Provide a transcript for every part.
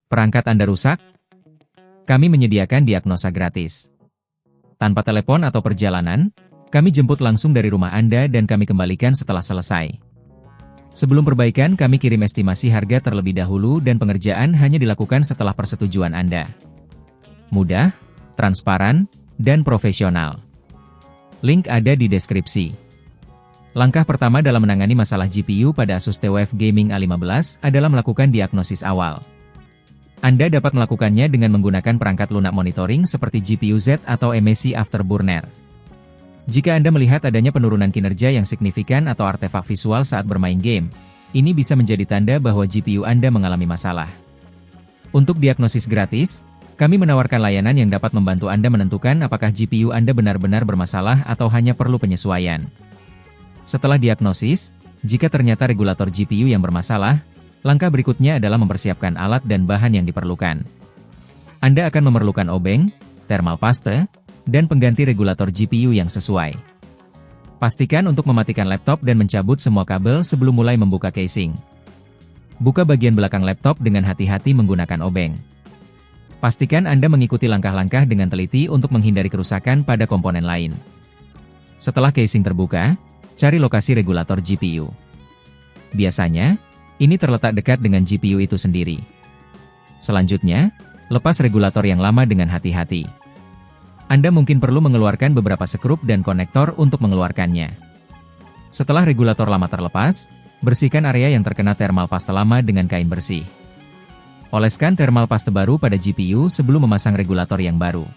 Perangkat Anda rusak? Kami menyediakan diagnosa gratis. Tanpa telepon atau perjalanan, kami jemput langsung dari rumah Anda dan kami kembalikan setelah selesai. Sebelum perbaikan, kami kirim estimasi harga terlebih dahulu dan pengerjaan hanya dilakukan setelah persetujuan Anda. Mudah, transparan, dan profesional. Link ada di deskripsi. Langkah pertama dalam menangani masalah GPU pada Asus TUF Gaming A15 adalah melakukan diagnosis awal. Anda dapat melakukannya dengan menggunakan perangkat lunak monitoring seperti GPU Z atau MAC Afterburner. Jika Anda melihat adanya penurunan kinerja yang signifikan atau artefak visual saat bermain game, ini bisa menjadi tanda bahwa GPU Anda mengalami masalah. Untuk diagnosis gratis, kami menawarkan layanan yang dapat membantu Anda menentukan apakah GPU Anda benar-benar bermasalah atau hanya perlu penyesuaian. Setelah diagnosis, jika ternyata regulator GPU yang bermasalah, langkah berikutnya adalah mempersiapkan alat dan bahan yang diperlukan. Anda akan memerlukan obeng, thermal paste, dan pengganti regulator GPU yang sesuai. Pastikan untuk mematikan laptop dan mencabut semua kabel sebelum mulai membuka casing. Buka bagian belakang laptop dengan hati-hati menggunakan obeng. Pastikan Anda mengikuti langkah-langkah dengan teliti untuk menghindari kerusakan pada komponen lain. Setelah casing terbuka, cari lokasi regulator GPU. Biasanya, ini terletak dekat dengan GPU itu sendiri. Selanjutnya, lepas regulator yang lama dengan hati-hati. Anda mungkin perlu mengeluarkan beberapa skrup dan konektor untuk mengeluarkannya. Setelah regulator lama terlepas, bersihkan area yang terkena thermal paste lama dengan kain bersih. Oleskan thermal paste baru pada GPU sebelum memasang regulator yang baru.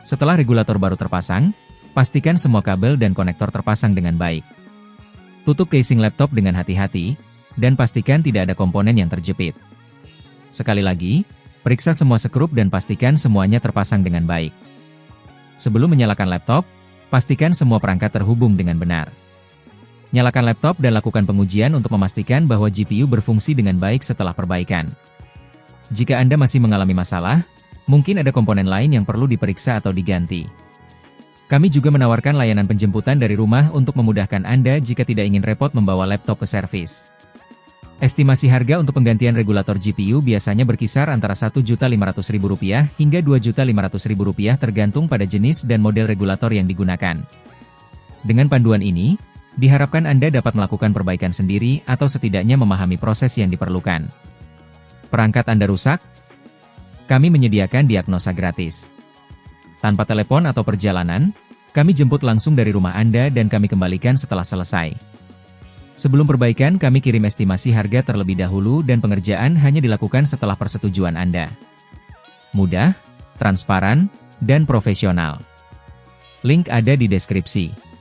Setelah regulator baru terpasang, pastikan semua kabel dan konektor terpasang dengan baik. Tutup casing laptop dengan hati-hati, dan pastikan tidak ada komponen yang terjepit. Sekali lagi, periksa semua skrup dan pastikan semuanya terpasang dengan baik. Sebelum menyalakan laptop, pastikan semua perangkat terhubung dengan benar. Nyalakan laptop dan lakukan pengujian untuk memastikan bahwa GPU berfungsi dengan baik setelah perbaikan. Jika Anda masih mengalami masalah, mungkin ada komponen lain yang perlu diperiksa atau diganti. Kami juga menawarkan layanan penjemputan dari rumah untuk memudahkan Anda jika tidak ingin repot membawa laptop ke servis. Estimasi harga untuk penggantian regulator GPU biasanya berkisar antara Rp1.500.000 hingga Rp2.500.000 tergantung pada jenis dan model regulator yang digunakan. Dengan panduan ini, diharapkan Anda dapat melakukan perbaikan sendiri atau setidaknya memahami proses yang diperlukan. Perangkat Anda rusak? Kami menyediakan diagnosa gratis. Tanpa telepon atau perjalanan, kami jemput langsung dari rumah Anda dan kami kembalikan setelah selesai. Sebelum perbaikan, kami kirim estimasi harga terlebih dahulu dan pengerjaan hanya dilakukan setelah persetujuan Anda. Mudah, transparan, dan profesional. Link ada di deskripsi.